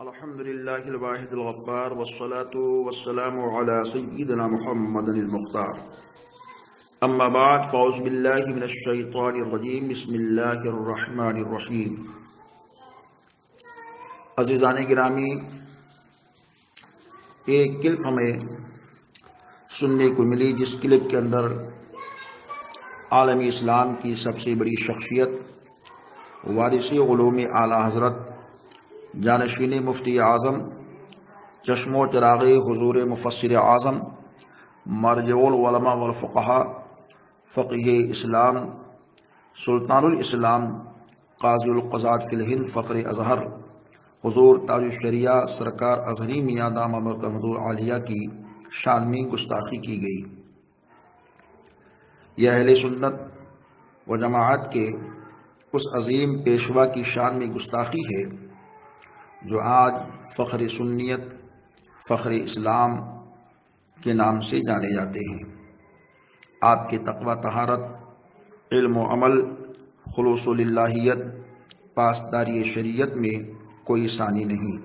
الحمد لله الواحد الغفار والصلاة والسلام على سيدنا محمد المختار اما بعد فاعوذ بالله من الشیطان الرجیم بسم اللہ الرحمن الرحیم۔ عزیزان گرامی، ایک کلپ ہمیں سننے کو ملی جس کلپ کے اندر عالمی اسلام کی سب سے بڑی شخصیت وارث علوم اعلیٰ حضرت جانشین مفتی اعظم چشم و چراغ حضور مفسر اعظم مرجع العلماء والفقہاء فقیہ اسلام سلطان الاسلام قاضی القضات فی الہند فخر اظہر حضور تاج الشریعہ سرکار اظہری میاں دامہ برکاتہ العالیہ کی شان میں گستاخی کی گئی۔ یہ اہل سنت و جماعت کے اس عظیم پیشوا کی شان میں گستاخی ہے جو آج فخر سنیت فخر اسلام کے نام سے جانے جاتے ہیں۔ آپ کے تقوی طہارت علم و عمل خلوص و للہیت پاسداری شریعت میں کوئی ثانی نہیں۔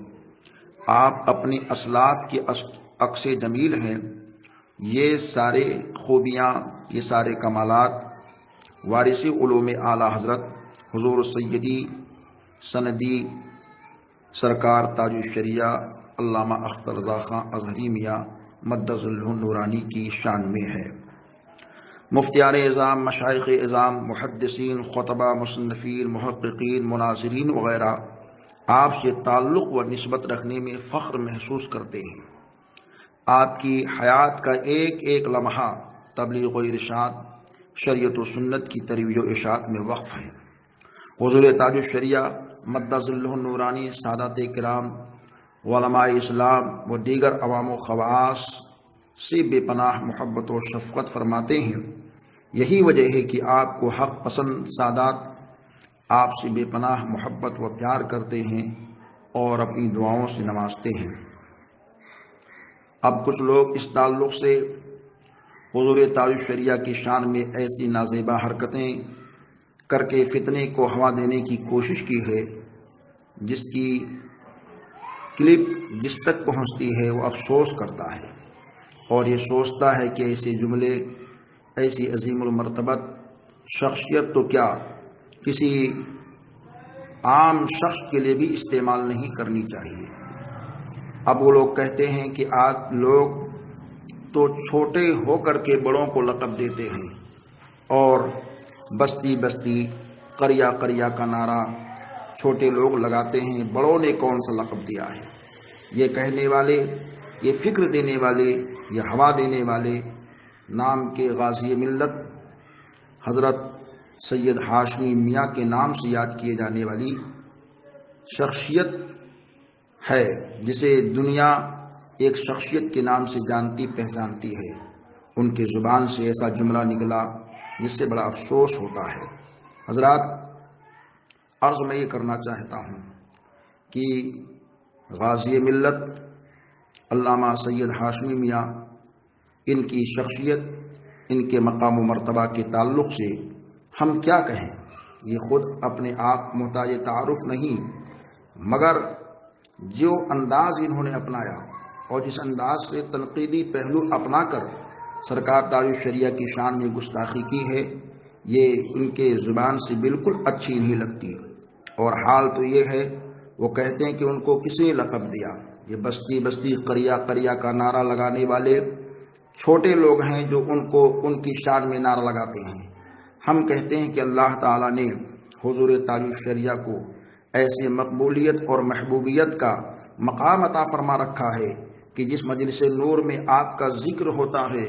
آپ اپنے اسلاف کے عکس جمیل ہیں۔ یہ سارے خوبیاں، یہ سارے کمالات وارث علوم اعلیٰ حضرت حضور سیدی سندی سرکار تاج الشریعہ علامہ اختر رضا خان اظہری میاں مدظ ظلہ النورانی کی شان میں ہے۔ مفتیان اعظام، مشائخ اعظام، محدثین، خطبہ، مصنفین، محققین، مناظرین وغیرہ آپ سے تعلق و نسبت رکھنے میں فخر محسوس کرتے ہیں۔ آپ کی حیات کا ایک ایک لمحہ تبلیغ و ارشاد، شریعت و سنت کی ترویج و اشاعت میں وقف ہے۔ حضور تاج الشریعہ مدظ ظلہ النورانی سادات کرام علماء اسلام و دیگر عوام و خواص سے بے پناہ محبت و شفقت فرماتے ہیں۔ یہی وجہ ہے کہ آپ کو حق پسند سادات آپ سے بے پناہ محبت و پیار کرتے ہیں اور اپنی دعاؤں سے نوازتے ہیں۔ اب کچھ لوگ اس تعلق سے حضور تاج الشریعہ کی شان میں ایسی نازیبا حرکتیں کر کے فتنے کو ہوا دینے کی کوشش کی ہے، جس کی کلپ جس تک پہنچتی ہے وہ افسوس کرتا ہے اور یہ سوچتا ہے کہ ایسے جملے ایسی عظیم المرتبت شخصیت تو کیا کسی عام شخص کے لیے بھی استعمال نہیں کرنی چاہیے۔ اب وہ لوگ کہتے ہیں کہ آج لوگ تو چھوٹے ہو کر کے بڑوں کو لقب دیتے ہیں اور بستی بستی قریہ قریہ کا نعرہ چھوٹے لوگ لگاتے ہیں، بڑوں نے کون سا لقب دیا ہے؟ یہ کہنے والے، یہ فکر دینے والے، یہ ہوا دینے والے نام کے غازی ملت حضرت سید ہاشمی میاں کے نام سے یاد کیے جانے والی شخصیت ہے، جسے دنیا ایک شخصیت کے نام سے جانتی پہچانتی ہے۔ ان کے زبان سے ایسا جملہ نکلا جس سے بڑا افسوس ہوتا ہے۔ حضرات، عرض میں یہ کرنا چاہتا ہوں کہ غازی ملت علامہ سید ہاشمی میاں، ان کی شخصیت، ان کے مقام و مرتبہ کے تعلق سے ہم کیا کہیں؟ یہ خود اپنے آپ محتاج تعارف نہیں، مگر جو انداز انہوں نے اپنایا اور جس انداز سے تنقیدی پہلو اپنا کر سرکار تاج الشریعہ کی شان میں گستاخی کی ہے، یہ ان کے زبان سے بالکل اچھی نہیں لگتی۔ اور حال تو یہ ہے، وہ کہتے ہیں کہ ان کو کس نے لقب دیا؟ یہ بستی بستی قریہ قریہ کا نعرہ لگانے والے چھوٹے لوگ ہیں جو ان کی شان میں نعرہ لگاتے ہیں۔ ہم کہتے ہیں کہ اللہ تعالیٰ نے حضور تاج الشریعہ کو ایسے مقبولیت اور محبوبیت کا مقام عطا فرما رکھا ہے کہ جس مجلس نور میں آپ کا ذکر ہوتا ہے،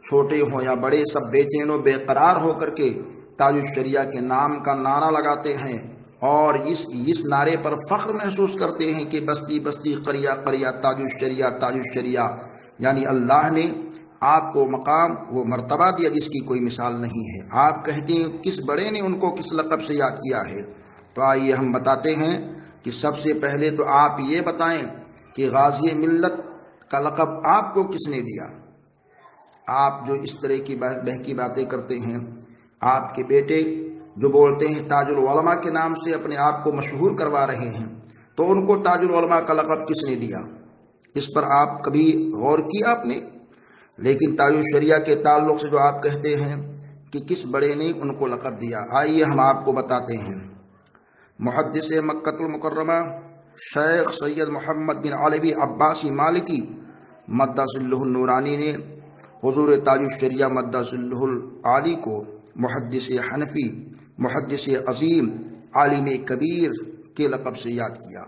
چھوٹے ہوں یا بڑے سب بے چین و بے قرار ہو کر کے تاج الشریعہ کے نام کا نعرہ لگاتے ہیں اور اس نعرے پر فخر محسوس کرتے ہیں کہ بستی بستی قریہ قریہ تاج الشریعہ تاج الشریعہ، یعنی اللہ نے آپ کو مقام وہ مرتبہ دیا جس کی کوئی مثال نہیں ہے۔ آپ کہتے ہیں کس بڑے نے ان کو کس لقب سے یاد کیا ہے؟ تو آئیے ہم بتاتے ہیں کہ سب سے پہلے تو آپ یہ بتائیں کہ غازی ملت کا لقب آپ کو کس نے دیا؟ آپ جو اس طرح کی بہکی باتیں کرتے ہیں، آپ کے بیٹے جو بولتے ہیں تاج العلماء کے نام سے اپنے آپ کو مشہور کروا رہے ہیں، تو ان کو تاج العلماء کا لقب کس نے دیا؟ اس پر آپ کبھی غور کیا آپ نے؟ لیکن تاج الشریعہ کے تعلق سے جو آپ کہتے ہیں کہ کس بڑے نے ان کو لقب دیا، آئیے ہم آپ کو بتاتے ہیں۔ محدث مکۃ المکرمہ شیخ سید محمد بن علوی عباسی مالکی مدہ ظلہ النورانی نے حضور تاج الشریعہ مدہ ظلہ العالی کو محدث حنفی، محدث عظیم، عالم کبیر کے لقب سے یاد کیا،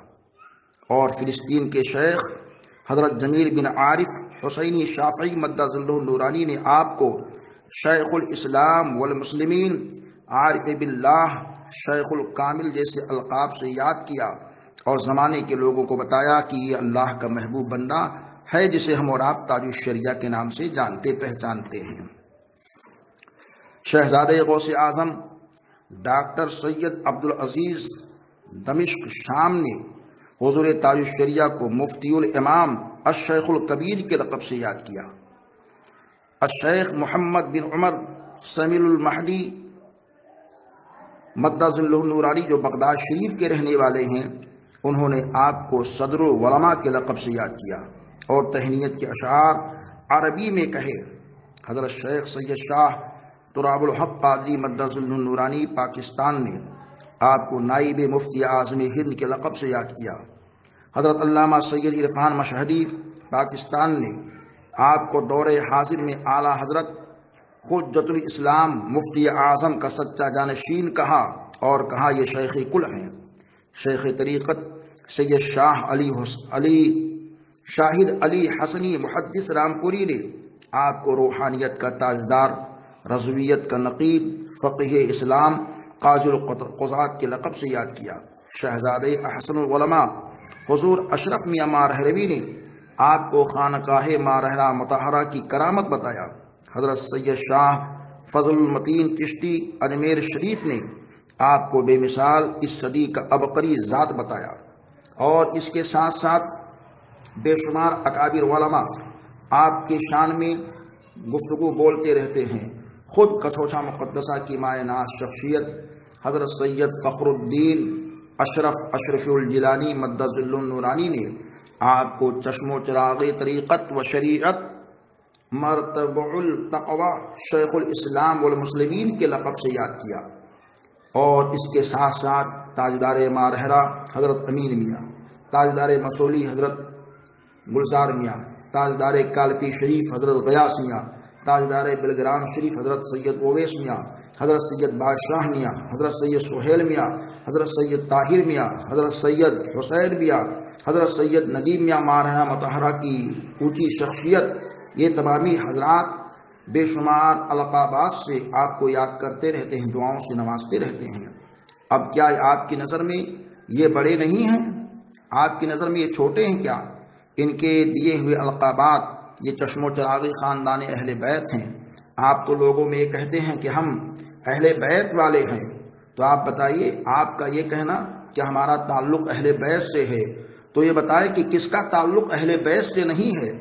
اور فلسطین کے شیخ حضرت جمیل بن عارف حسینی شافعی مدہ ظلہ النورانی نے آپ کو شیخ الاسلام والمسلمین، عارف باللہ، شیخ الکامل جیسے القاب سے یاد کیا، اور زمانے کے لوگوں کو بتایا کہ یہ اللہ کا محبوب بندہ ہے جسے ہم اور آپ تاج الشریعہ کے نام سے جانتے پہچانتے ہیں۔ شہزادہ غوث اعظم ڈاکٹر سید عبدالعزیز دمشق شام نے حضور تاج الشریعہ کو مفتی الامام الشیخ الکبیر کے لقب سے یاد کیا۔ الشیخ محمد بن عمر سمیل المہدی مدہ ظلہ النورانی جو بغداد شریف کے رہنے والے ہیں، انہوں نے آپ کو صدر العلماء کے لقب سے یاد کیا اور تہنیت کے اشعار عربی میں کہے۔ حضرت شیخ سید شاہ تراب الحق قادری مدہ ظلہ النورانی پاکستان نے آپ کو نائب مفتی اعظم ہند کے لقب سے یاد کیا۔ حضرت علامہ سید عرفان مشہدی پاکستان نے آپ کو دور حاضر میں اعلیٰ حضرت حجت الاسلام مفتی اعظم کا سچا جانشین کہا، اور کہا یہ شیخ کل ہیں۔ شیخ طریقت سید شاہ شاہد علی حسنی محدث رامپوری نے آپ کو روحانیت کا تاجدار، رضویت کا نقیب، فقیہ اسلام، قاضی القضات کے لقب سے یاد کیا۔ شہزادہ احسن العلماء حضور اشرف میاں ماہروی نے آپ کو خانقاہ ماہرہ مطہرہ کی کرامت بتایا۔ حضرت سید شاہ فضل المتین چشتی اجمیر شریف نے آپ کو بے مثال اس صدی کا عبقری ذات بتایا، اور اس کے ساتھ ساتھ بے شمار اکابر علماء آپ کی شان میں گفتگو بولتے رہتے ہیں۔ خود کچھوچا مقدسہ کی مائع ناز شخصیت حضرت سید فخر الدین اشرف الجیلانی مدہ ظلہ النورانی نے آپ کو چشم و چراغ طریقت و شریعت، مرتبع التقوی، شیخ الاسلام والمسلمین کے لقب سے یاد کیا، اور اس کے ساتھ ساتھ تاجدار مارہرہ حضرت امین میاں، تاجدار مسولی حضرت گلزار میاں، تاجدار کالپی شریف حضرت غیاث میاں، تاجدار بلگرام شریف حضرت سید اویس میاں، حضرت سید بادشاہ میاں، حضرت سید سہیل میاں، حضرت سید طاہر میاں، حضرت سید حسین میاں، حضرت سید ندیم میاں مارہرہ مطہرہ کی اونچی شخصیت، یہ تمامی حضرات بے شمار القابات سے آپ کو یاد کرتے رہتے ہیں، دعاؤں سے نوازتے رہتے ہیں۔ اب کیا آپ کی نظر میں یہ بڑے نہیں ہیں؟ آپ کی نظر میں یہ چھوٹے ہیں کیا؟ ان کے دیے ہوئے القابات یہ چشم و چراغی خاندان اہل بیت ہیں۔ آپ تو لوگوں میں یہ کہتے ہیں کہ ہم اہل بیت والے ہیں، تو آپ بتائیے، آپ کا یہ کہنا کہ ہمارا تعلق اہل بیت سے ہے، تو یہ بتائے کہ کس کا تعلق اہل بیت سے نہیں ہے؟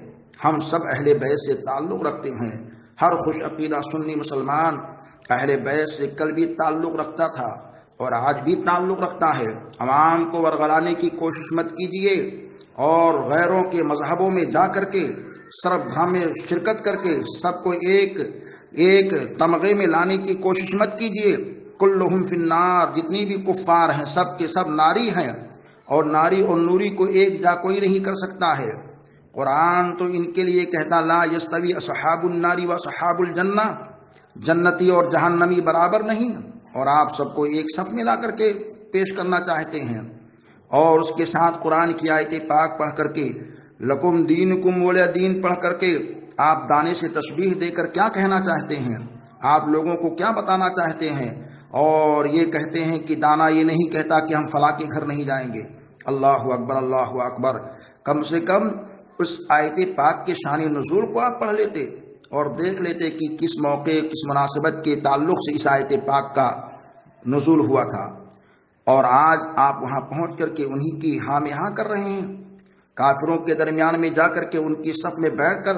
ہم سب اہل بیت سے تعلق رکھتے ہیں۔ ہر خوش عقیدہ سنی مسلمان اہل بیت سے کل بھی تعلق رکھتا تھا اور آج بھی تعلق رکھتا ہے۔ عوام کو ورغلانے کی کوشش مت کیجیے، اور غیروں کے مذہبوں میں جا کر کے سرب دھام میں شرکت کر کے سب کو ایک تمغے میں لانے کی کوشش مت کیجیے۔ کلہم فی النار، جتنی بھی کفار ہیں سب کے سب ناری ہیں، اور ناری اور نوری کو ایک جا کوئی نہیں کر سکتا ہے۔ قرآن تو ان کے لیے کہتا لا یستوی اصحاب النار و اصحاب الجنہ، جنتی اور جہنمی برابر نہیں، اور آپ سب کو ایک صف میں لا کر کے پیش کرنا چاہتے ہیں، اور اس کے ساتھ قرآن کی آیت پاک پڑھ کر کے لکم دینکم ولی دین پڑھ کر کے آپ دانے سے تشبیہ دے کر کیا کہنا چاہتے ہیں؟ آپ لوگوں کو کیا بتانا چاہتے ہیں؟ اور یہ کہتے ہیں کہ دانا یہ نہیں کہتا کہ ہم فلاں کے گھر نہیں جائیں گے۔ اللہ اکبر، اللہ اکبر۔ کم سے کم اس آیت پاک کے شان نزول کو آپ پڑھ لیتے اور دیکھ لیتے کہ کس موقع، کس مناسبت کے تعلق سے اس آیت پاک کا نزول ہوا تھا، اور آج آپ وہاں پہنچ کر کے انہی کی ہاں میں ہاں کر رہے ہیں۔ کافروں کے درمیان میں جا کر کے ان کی صف میں بیٹھ کر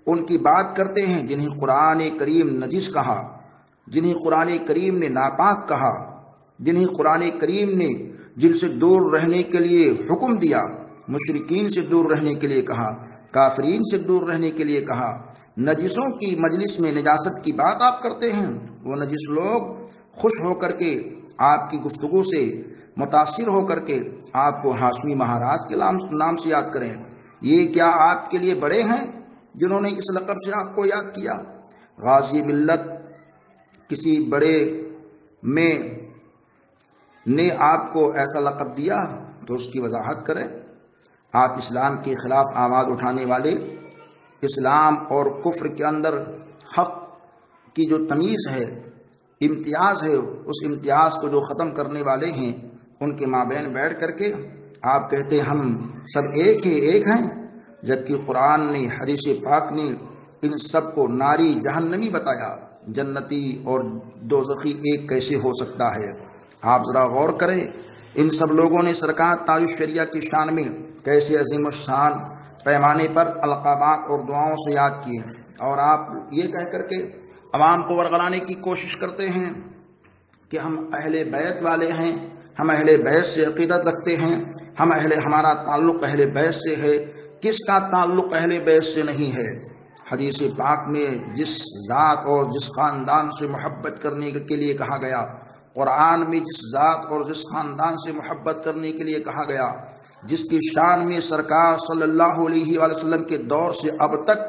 ان کی بات کرتے ہیں جنہیں قرآن کریم نجس کہا، جنہیں قرآن کریم نے ناپاک کہا، جنہیں قرآن کریم نے جن سے دور رہنے کے لیے حکم دیا، مشرکین سے دور رہنے کے لیے کہا، کافرین سے دور رہنے کے لیے کہا۔ نجسوں کی مجلس میں نجاست کی بات آپ کرتے ہیں، وہ نجس لوگ خوش ہو کر کے آپ کی گفتگو سے متاثر ہو کر کے آپ کو ہاشمی مہاراج کے نام سے یاد کریں۔ یہ کیا آپ کے لیے بڑے ہیں جنہوں نے اس لقب سے آپ کو یاد کیا؟ غازی ملت کسی بڑے میں نے آپ کو ایسا لقب دیا تو اس کی وضاحت کریں۔ آپ اسلام کے خلاف آواز اٹھانے والے، اسلام اور کفر کے اندر حق کی جو تمیز ہے، امتیاز ہے، اس امتیاز کو جو ختم کرنے والے ہیں، ان کے مابین بیٹھ کر کے آپ کہتے ہیں ہم سب ایک ہیں، جبکہ قرآن نے، حدیث پاک نے ان سب کو ناری جہنمی بتایا۔ جنتی اور دوزخی ایک کیسے ہو سکتا ہے؟ آپ ذرا غور کریں، ان سب لوگوں نے سرکار تاج الشریعہ کی شان میں کیسے عظیم الشان پیمانے پر القابات اور دعاؤں سے یاد کیے، اور آپ یہ کہہ کر کے عوام کو ورغلانے کی کوشش کرتے ہیں کہ ہم اہل بیت والے ہیں، ہم اہل بیت سے عقیدت رکھتے ہیں، ہمارا تعلق اہل بیت سے ہے۔ کس کا تعلق اہل بیت سے نہیں ہے؟ حدیث پاک میں جس ذات اور جس خاندان سے محبت کرنے کے لیے کہا گیا، قرآن میں جس ذات اور جس خاندان سے محبت کرنے کے لیے کہا گیا، جس کی شان میں سرکار صلی اللہ علیہ وآلہ وسلم کے دور سے اب تک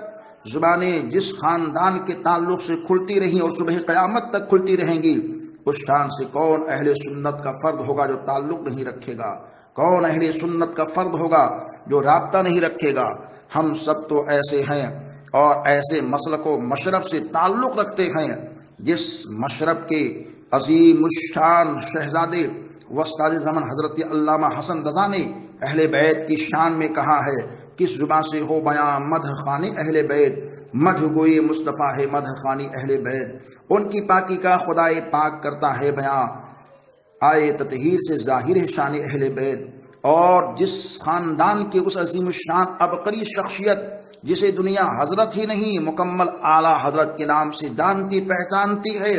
زبانیں جس خاندان کے تعلق سے کھلتی رہیں اور صبح قیامت تک کھلتی رہیں گی، اس شان سے کون اہل سنت کا فرد ہوگا جو تعلق نہیں رکھے گا؟ کون اہل سنت کا فرد ہوگا جو رابطہ نہیں رکھے گا؟ ہم سب تو ایسے ہیں اور ایسے مسلک و مشرب سے تعلق رکھتے ہیں جس مشرب کے عظیم الشان شہزادے وسطی زمن حضرت علامہ حسن رضا نے اہل بیت کی شان میں کہا ہے، کس زبان سے ہو بیاں مدح خوانی اہل بیت، مدح گوئی مصطفیٰ ہے مدح خوانی اہل بیت۔ ان کی پاکی کا خدائے پاک کرتا ہے بیاں، آئے تطہیر سے ظاہر ہے شان اہل بیت۔ اور جس خاندان کے اس عظیم الشان عبقری شخصیت جسے دنیا حضرت ہی نہیں مکمل اعلیٰ حضرت کے نام سے جانتی پہچانتی ہے،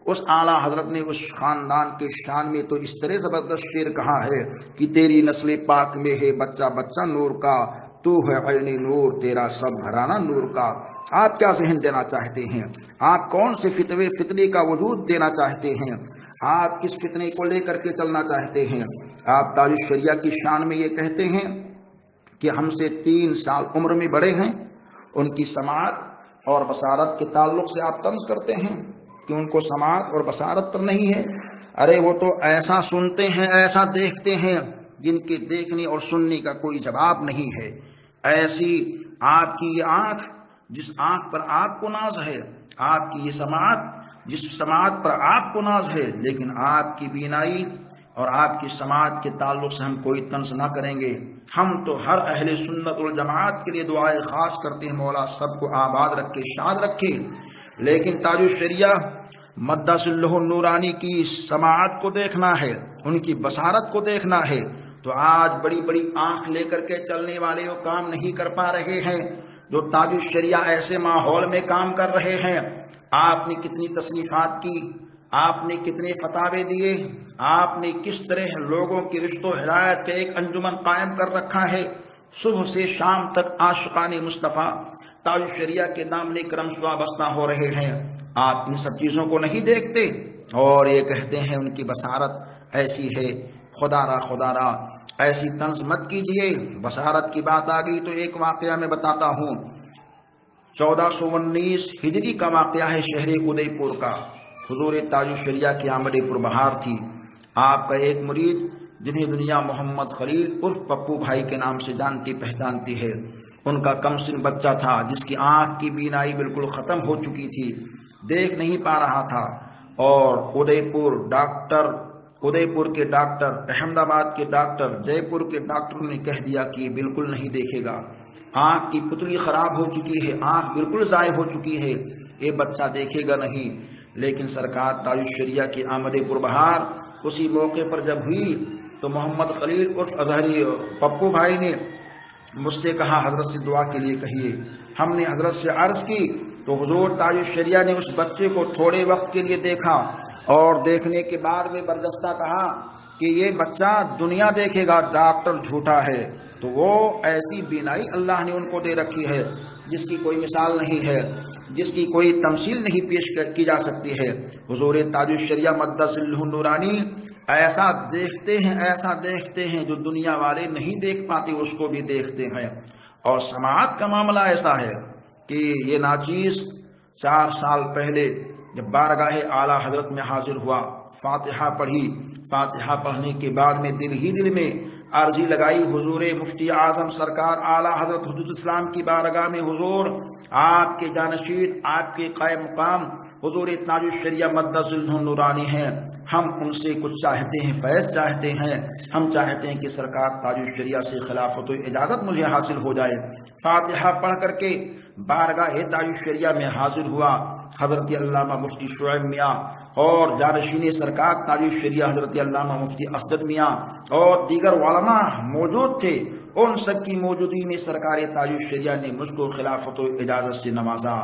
اس اعلیٰ حضرت نے اس خاندان کے شان میں تو اس طرح زبردست شعر کہا ہے کہ تیری نسل پاک میں ہے بچہ بچہ نور کا، تو ہے عین نور تیرا سب گھرانہ نور کا۔ آپ کیا ذہن دینا چاہتے ہیں؟ آپ کون سے فتنے کا وجود دینا چاہتے ہیں؟ آپ کس فتنے کو لے کر کے چلنا چاہتے ہیں؟ آپ تاج الشریعہ کی شان میں یہ کہتے ہیں کہ ہم سے 3 سال عمر میں بڑے ہیں، ان کی سماعت اور بصارت کے تعلق سے آپ طنز کرتے ہیں کہ ان کو سماعت اور بصارت پر نہیں ہے۔ ارے وہ تو ایسا سنتے ہیں، ایسا دیکھتے ہیں جن کے دیکھنے اور سننے کا کوئی جواب نہیں ہے۔ ایسی آپ کی یہ آنکھ جس آنکھ پر آپ کو ناز ہے، آپ کی یہ سماعت جس سماعت پر آپ کو ناز ہے، لیکن آپ کی بینائی اور آپ کی سماعت کے تعلق سے ہم کوئی طنز نہ کریں گے۔ ہم تو ہر اہل سنت والجماعت کے لیے دعائیں خاص کرتے ہیں، مولا سب کو آباد رکھے، شاد رکھے۔ لیکن تاج الشریعہ مدث اللہ نورانی کی سماعت کو دیکھنا ہے، ان کی بصارت کو دیکھنا ہے، تو آج بڑی بڑی آنکھ لے کر کے چلنے والے وہ کام نہیں کر پا رہے ہیں جو تاج الشریعہ ایسے ماحول میں کام کر رہے ہیں۔ آپ نے کتنی تصنیفات کی، آپ نے کتنے فتاوے دیے، آپ نے کس طرح لوگوں کی رشت و ہدایت کا ایک انجمن قائم کر رکھا ہے، صبح سے شام تک عاشقان مصطفیٰ تاج الشریعہ کے دامن کرم سے وابستہ ہو رہے ہیں۔ آپ ان سب چیزوں کو نہیں دیکھتے اور یہ کہتے ہیں ان کی بصارت ایسی ہے۔ خدا را ایسی طنز مت کیجئے۔ بصارت کی بات آ گئی تو ایک واقعہ میں بتاتا ہوں۔ 1419 ہجری کا واقعہ ہے، شہر ادے پور کا۔ حضور تاج الشریعہ کی آمد پربہار تھی۔ آپ کا ایک مرید جنہیں دنیا محمد خلیل عرف پپو بھائی کے نام سے جانتی پہچانتی ہے، ان کا کم سن بچہ تھا جس کی آنکھ کی بینائی بالکل ختم ہو چکی تھی، دیکھ نہیں پا رہا تھا، اور ادے پور کے ڈاکٹر، احمد آباد کے ڈاکٹر، جے پور کے ڈاکٹروں نے کہہ دیا کہ یہ بالکل نہیں دیکھے گا، آنکھ کی پتلی خراب ہو چکی ہے، آنکھ بالکل ضائع ہو چکی ہے، یہ بچہ دیکھے گا نہیں۔ لیکن سرکار تاج الشریعہ کی آمد پربہار اسی موقع پر جب ہوئی تو محمد خلیل عرف اظہری پپو بھائی نے مجھ سے کہا حضرت سے دعا کے لیے کہیے۔ ہم نے حضرت سے عرض کی تو حضور تاج الشریعہ نے اس بچے کو تھوڑے وقت کے لیے دیکھا اور دیکھنے کے بعد میں برجستہ کہا کہ یہ بچہ دنیا دیکھے گا، ڈاکٹر جھوٹا ہے، تو وہ ایسی بینائی اللہ نے ان کو دے رکھی ہے جس کی کوئی مثال نہیں ہے، جس کی کوئی تمثیل نہیں پیش کی جا سکتی ہے۔ حضور تاج الشریعہ مقدس سرہ نورانی ایسا دیکھتے ہیں جو دنیا والے نہیں دیکھ پاتے، اس کو بھی دیکھتے ہیں۔ اور سماعت کا معاملہ ایسا ہے کہ یہ ناچیز 4 سال پہلے جب بارگاہ اعلیٰ حضرت میں حاضر ہوا، فاتحہ پڑھی، فاتحہ پڑھنے کے بعد میں دل میں عرضی لگائی حضور مفتی اعظم سرکار اعلیٰ حضرت حجت اسلام کی بارگاہ میں، حضور آپ کے جانشین، آپ کے قائم مقام حضور تاج الشریعہ مقدس سرہ نورانی ہیں، ہم ان سے کچھ چاہتے ہیں، فیض چاہتے ہیں، ہم چاہتے ہیں کہ سرکار تاج الشریعہ سے خلافت و اجازت مجھے حاصل ہو جائے۔ فاتحہ پڑھ کر کے بارگاہ تاج الشریعہ میں حاضر ہوا۔ حضرت علامہ مفتی شعیب میاں اور جانشین سرکار تاج الشریعہ حضرت علامہ مفتی اسدد میاں اور دیگر علماء موجود تھے، ان سب کی موجودگی میں سرکار تاج الشریعہ نے مجھ کو خلافت و اجازت سے نوازا۔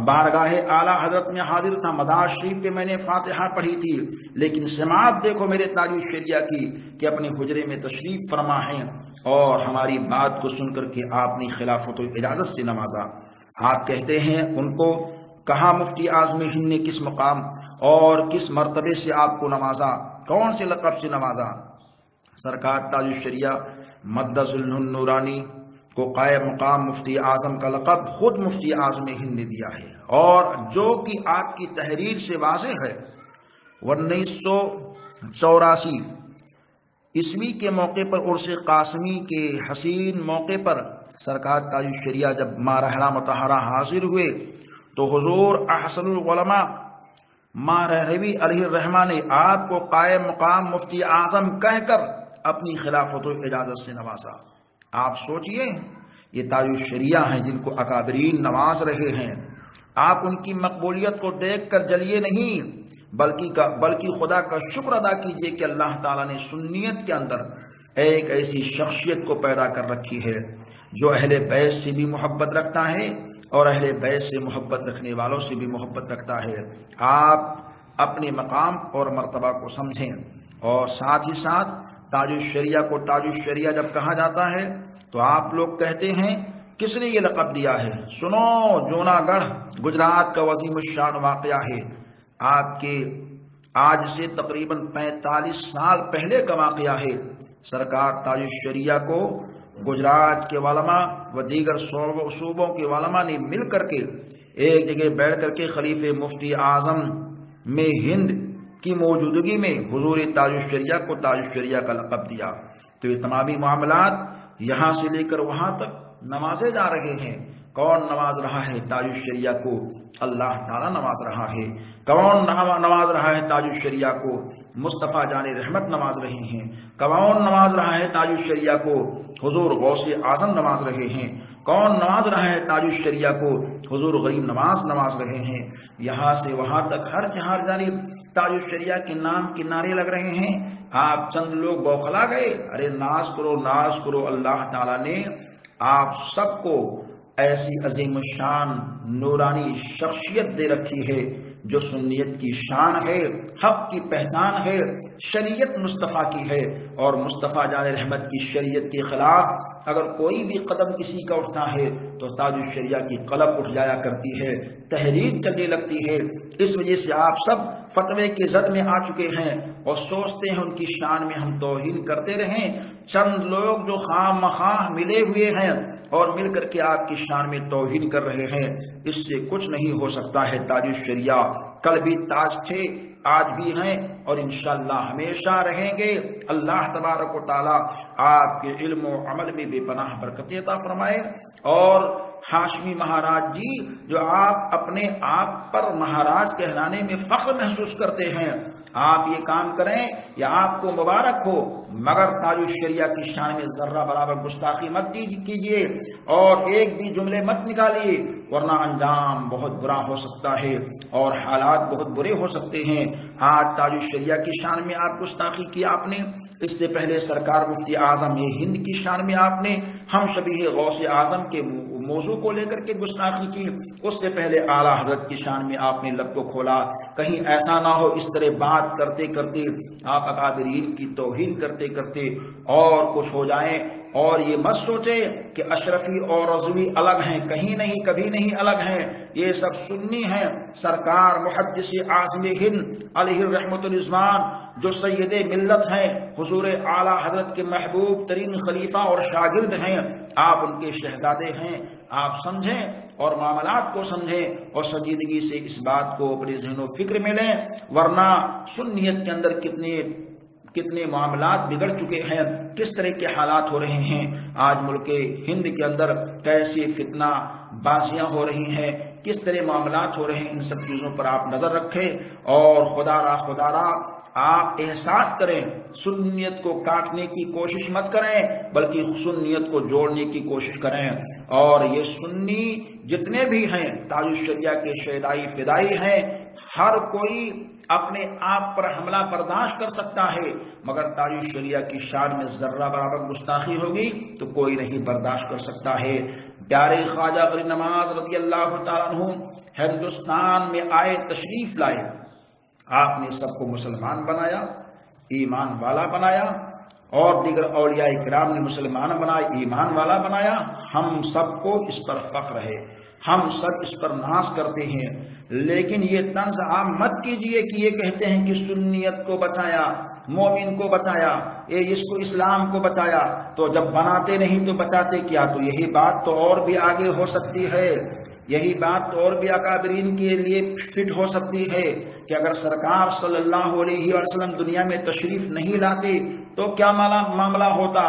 بارگاہ اعلیٰ حضرت میں حاضر تھا، مدار شریف پہ میں نے فاتحہ پڑھی تھی، لیکن سماعت دیکھو میرے تاج الشریعہ کی کہ اپنے حجرے میں تشریف فرما ہیں اور ہماری بات کو سن کر کے آپ نے خلافت و اجازت سے نوازا۔ آپ کہتے ہیں ان کو کہاں مفتی اعظم ہند نے کس مقام اور کس مرتبے سے آپ کو نوازا، کون سے لقب سے نوازا؟ سرکار تاج الشریعہ مقدس سرہ نورانی کو قائم مقام مفتی اعظم کا لقب خود مفتی اعظم ہند نے دیا ہے، اور جو کہ آپ کی تحریر سے واضح ہے۔ 1984 عیسوی کے موقع پر عرس قاسمی کے حسین موقع پر سرکار تاج الشریعہ جب مارحلہ مطہرہ حاضر ہوئے تو حضور احسن العلماء مارحوی علیہ الرحمہ نے آپ کو قائم مقام مفتی اعظم کہہ کر اپنی خلافت و اجازت سے نوازا۔ آپ سوچئے، یہ تاج الشریعہ ہیں جن کو اکابرین نواز رہے ہیں، آپ ان کی مقبولیت کو دیکھ کر جلیے نہیں، بلکہ خدا کا شکر ادا کیجئے کہ اللہ تعالیٰ نے سنیت کے اندر ایک ایسی شخصیت کو پیدا کر رکھی ہے جو اہل بیت سے بھی محبت رکھتا ہے اور اہل بیت سے محبت رکھنے والوں سے بھی محبت رکھتا ہے۔ آپ اپنے مقام اور مرتبہ کو سمجھیں، اور ساتھ ہی ساتھ تاج الشریعہ کو تاج الشریعہ جب کہا جاتا ہے تو آپ لوگ کہتے ہیں کس نے یہ لقب دیا ہے؟ سنو، جوناگڑھ گجرات کا عظیم الشان واقعہ ہے، آپ کے آج سے تقریباً 45 سال پہلے کا واقعہ ہے۔ سرکار تاج الشریعہ کو گجرات کے علماء و دیگر صوبوں کے علماء نے مل کر کے ایک جگہ بیٹھ کر کے خلیفہ مفتی اعظم میں ہند کی موجودگی میں حضور تاج الشریعہ کو تاج الشریعہ کا لقب دیا۔ تو یہ تمامی معاملات یہاں سے لے کر وہاں تک نوازے جا رہے ہیں۔ کون نواز رہا ہے تاج الشریعہ کو؟ اللہ تعالیٰ نواز رہا ہے۔ کون نواز رہا ہے تاج الشریعہ کو؟ مصطفیٰ جان رحمت نواز رہے ہیں۔ کون نواز رہا ہے تاج الشریعہ کو؟ حضور غوث اعظم نواز رہے ہیں۔ کون نواز رہا ہے تاج الشریعہ کو؟ حضور غریب نواز رہے ہیں۔ یہاں سے وہاں تک ہر جانب تاج الشریعہ کے نام کے نعرے لگ رہے ہیں۔ آپ چند لوگ بوکھلا گئے، ارے ناز کرو۔ اللہ تعالیٰ نے آپ سب کو ایسی عظیم شان نورانی شخصیت دے رکھی ہے جو سنیت کی شان ہے، حق کی پہچان ہے، شریعت مصطفیٰ کی ہے، اور مصطفیٰ جان رحمت کی شریعت کے خلاف اگر کوئی بھی قدم کسی کا اٹھتا ہے تو تاج الشریعہ کی قلب اٹھ جایا کرتی ہے، تحریک چلنے لگتی ہے۔ اس وجہ سے آپ سب فتوے کے زد میں آ چکے ہیں اور سوچتے ہیں ان کی شان میں ہم توہین کرتے رہیں۔ چند لوگ جو خواہ مخواہ ملے ہوئے ہیں اور مل کر کے آپ کی شان میں توہین کر رہے ہیں، اس سے کچھ نہیں ہو سکتا ہے۔ تاج الشریعہ کل بھی تاج تھے، آج بھی ہیں، اور انشاءاللہ ہمیشہ رہیں گے۔ اللہ تبارک و تعالی آپ کے علم و عمل میں بے پناہ برکت عطا فرمائے۔ اور ہاشمی مہاراج جی، جو آپ اپنے آپ پر مہاراج کہلانے میں فخر محسوس کرتے ہیں، آپ یہ کام کریں یا آپ کو مبارک ہو، مگر تاج الشریعہ کی شان میں ذرہ برابر گستاخی مت کیجیے اور ایک بھی جملے مت نکالیے، ورنہ انجام بہت برا ہو سکتا ہے اور حالات بہت برے ہو سکتے ہیں۔ آج تاج الشریعہ کی شان میں آپ گستاخی کی آپ نے، اس سے پہلے سرکار مفتی اعظم ہند کی شان میں آپ نے ہم شبیہ غوث اعظم کے موضوع کو لے کر کے گستاخی کی، اس سے پہلے اعلیٰ حضرت کی شان میں آپ نے لب کو کھولا۔ کہیں ایسا نہ ہو اس طرح بات کرتے کرتے آپ اکابرین کی توہین کرتے کرتے اور کچھ ہو جائیں، اور یہ مت سوچے کہ اشرفی اور رضوی الگ ہیں، کہیں نہیں، کبھی نہیں الگ ہیں، یہ سب سنی ہیں۔ سرکار محدث اعظم ہند علیہ الرحمۃ الرضوان جو سید ملت ہیں، حضور اعلیٰ حضرت کے محبوب ترین خلیفہ اور شاگرد ہیں، آپ ان کے شہزادے ہیں، آپ سمجھیں اور معاملات کو سمجھیں اور سنجیدگی سے اس بات کو اپنے ذہن و فکر میں لیں، ورنہ سنیت کے اندر کتنے معاملات بگڑ چکے ہیں، کس طرح کے حالات ہو رہے ہیں۔ آج ملک ہند کے اندر کیسی فتنہ بازیاں ہو رہی ہیں، کس طرح معاملات ہو رہے ہیں، ان سب چیزوں پر آپ نظر رکھیں اور خدا را آپ احساس کریں، سنیت کو کاٹنے کی کوشش مت کریں بلکہ سنیت کو جوڑنے کی کوشش کریں۔ اور یہ سنی جتنے بھی ہیں تاج الشریعہ کے شیدائی فدائی ہیں، ہر کوئی اپنے آپ پر حملہ برداشت کر سکتا ہے، مگر تاج الشریعہ کی شان میں ذرہ برابر گستاخی ہوگی تو کوئی نہیں برداشت کر سکتا ہے۔ پیارے خواجہ غریب نواز رضی اللہ تعالیٰ عنہ ہندوستان میں آئے، تشریف لائے، آپ نے سب کو مسلمان بنایا، ایمان والا بنایا، اور دیگر اولیاء کرام نے مسلمان بنایا، ایمان والا بنایا۔ ہم سب کو اس پر فخر ہے، ہم سب اس پر ناز کرتے ہیں، لیکن یہ طنز عام مت کیجئے کہ یہ کہتے ہیں کہ سنیت کو بچایا، مومن کو بچایا، اس کو اسلام کو بچایا، تو جب بناتے نہیں تو بچاتے کیا؟ تو یہی بات تو اور بھی آگے ہو سکتی ہے، یہی بات اور بھی اکابرین کے لیے فٹ ہو سکتی ہے کہ اگر سرکار صلی اللہ علیہ وسلم دنیا میں تشریف نہیں لاتے تو کیا معاملہ ہوتا؟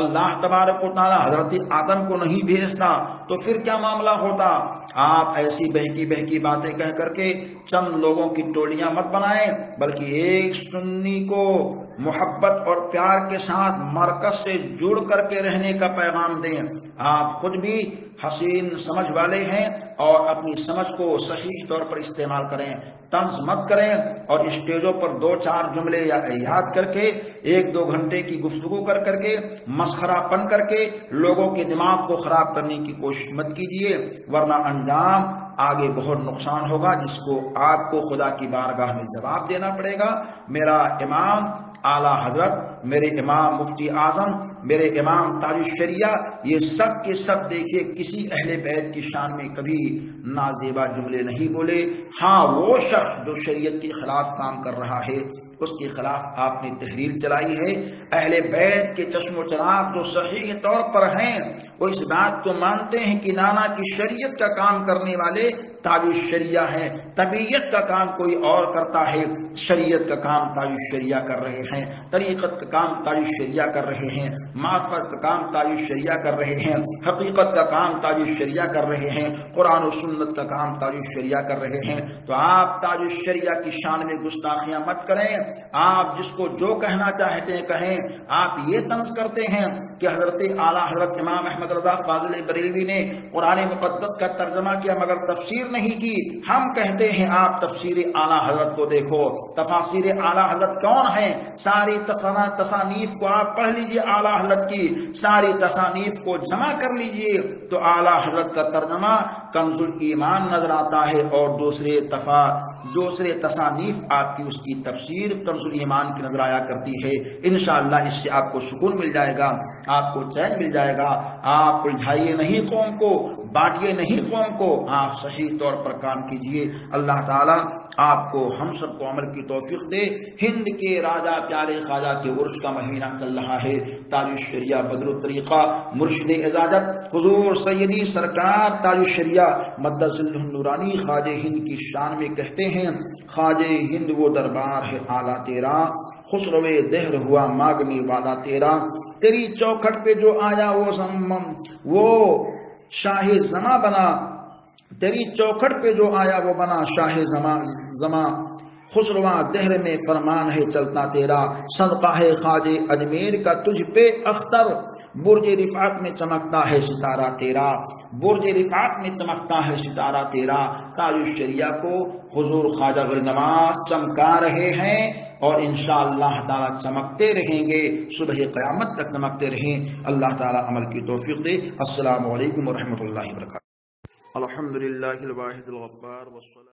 اللہ تبارک و تعالی حضرت آدم کو نہیں بھیجتا تو پھر کیا معاملہ ہوتا؟ آپ ایسی بہکی باتیں کہہ کر کے چند لوگوں کی ٹولیاں مت بنائیں، بلکہ ایک سنی کو محبت اور پیار کے ساتھ مرکز سے جڑ کر کے رہنے کا پیغام دیں۔ آپ خود بھی حسین سمجھ والے ہیں اور اپنی سمجھ کو صحیح طور پر استعمال کریں، طنز مت کریں اور اسٹیجوں پر 2-4 جملے یا یاد کر کے 1-2 گھنٹے کی گفتگو کر کے مسخرہ پن کر کے لوگوں کے دماغ کو خراب کرنے کی کوشش مت کیجیے، ورنہ انجام آگے بہت نقصان ہوگا جس کو آپ کو خدا کی بارگاہ میں جواب دینا پڑے گا۔ میرا امام اعلیٰ حضرت، میرے امام مفتی اعظم، میرے امام تاج الشریعہ، یہ سب کے سب دیکھیے کسی اہل بیت کی شان میں کبھی نازیبا جملے نہیں بولے۔ ہاں، وہ شخص جو شریعت کے خلاف کام کر رہا ہے اس کے خلاف آپ نے تحریر چلائی ہے۔ اہل بیت کے چشم و چراغ جو صحیح طور پر ہیں وہ اس بات کو مانتے ہیں کہ نانا کی شریعت کا کام کرنے والے تاج الشریعہ ہیں، طبیعت کا کام کوئی اور کرتا ہے، شریعت کا کام تاج الشریعہ کر رہے ہیں، طریقت کا کام تاج الشریعہ کر رہے ہیں، معرفت کا کام تاج الشریعہ کر رہے ہیں، حقیقت کا کام تاج الشریعہ کر رہے ہیں، قرآن و سنت کا کام تاج الشریعہ کر رہے ہیں۔ تو آپ تاج الشریعہ کی شان میں گستاخیاں مت کریں، آپ جس کو جو کہنا چاہتے ہیں کہیں۔ آپ یہ طنز کرتے ہیں کہ حضرت اعلیٰ حضرت امام احمد رضا فاضل بریلوی نے قرآن مقدس کا ترجمہ کیا مگر تفسیر نہیں کی۔ ہم کہتے ہیں آپ تفسیر اعلیٰ حضرت کو دیکھو، تفاسیر اعلیٰ حضرت کون ہیں؟ ساری تصانیف کو آپ پڑھ لیجئے، اعلیٰ حضرت کی ساری تصانیف کو جمع کر لیجئے تو اعلیٰ حضرت کا ترجمہ کنز الایمان نظر آتا ہے، اور دوسرے تصانیف آپ کی اس کی تفسیر کنز الایمان کی نظر آیا کرتی ہے۔ انشاءاللہ اس سے آپ کو سکون مل جائے گا، آپ کو چین مل جائے گا۔ آپ الجھائیے نہیں قوم کو، بانٹیے نہیں قوم کو، آپ صحیح طور پر کام کیجئے۔ اللہ تعالی آپ کو ہم سب کو عمل کی توفیق دے۔ ہند کے راجہ پیارے خواجہ کے عرس کا مہینہ چل رہا ہے، تاج الشریعہ بدر الطریقہ مرشد اعجازت حضور سیدی سرکار تاج الشریعہ مد ظلہ النورانی خواجہ ہند کی شان میں کہتے ہیں، خواجہ ہند وہ دربار ہے اعلیٰ تیرا، خسروے دہر ہوا مانگنے والا تیرا، تیری چوکھٹ پہ جو آیا وہ شاہ زماں بنا، تیری چوکھٹ پہ جو آیا وہ بنا شاہ زماں، خسرواں دہر میں فرمان ہے چلتا تیرا، صدقہ ہے خواجہ اجمیر کا تجھ پہ اختر، برج رفعت میں چمکتا ہے ستارہ تیرا، برج رفعت میں چمکتا ہے ستارہ تیرا۔ تاج الشریعہ کو حضور خواجہ غریب نواز چمکا رہے ہیں اور انشاءاللہ تعالی چمکتے رہیں گے، صبح قیامت تک چمکتے رہیں۔ اللہ تعالی عمل کی توفیق دے۔ السلام علیکم ورحمۃ اللہ وبرکاتہ۔ الحمدللہ الواحد الغفار والصلاة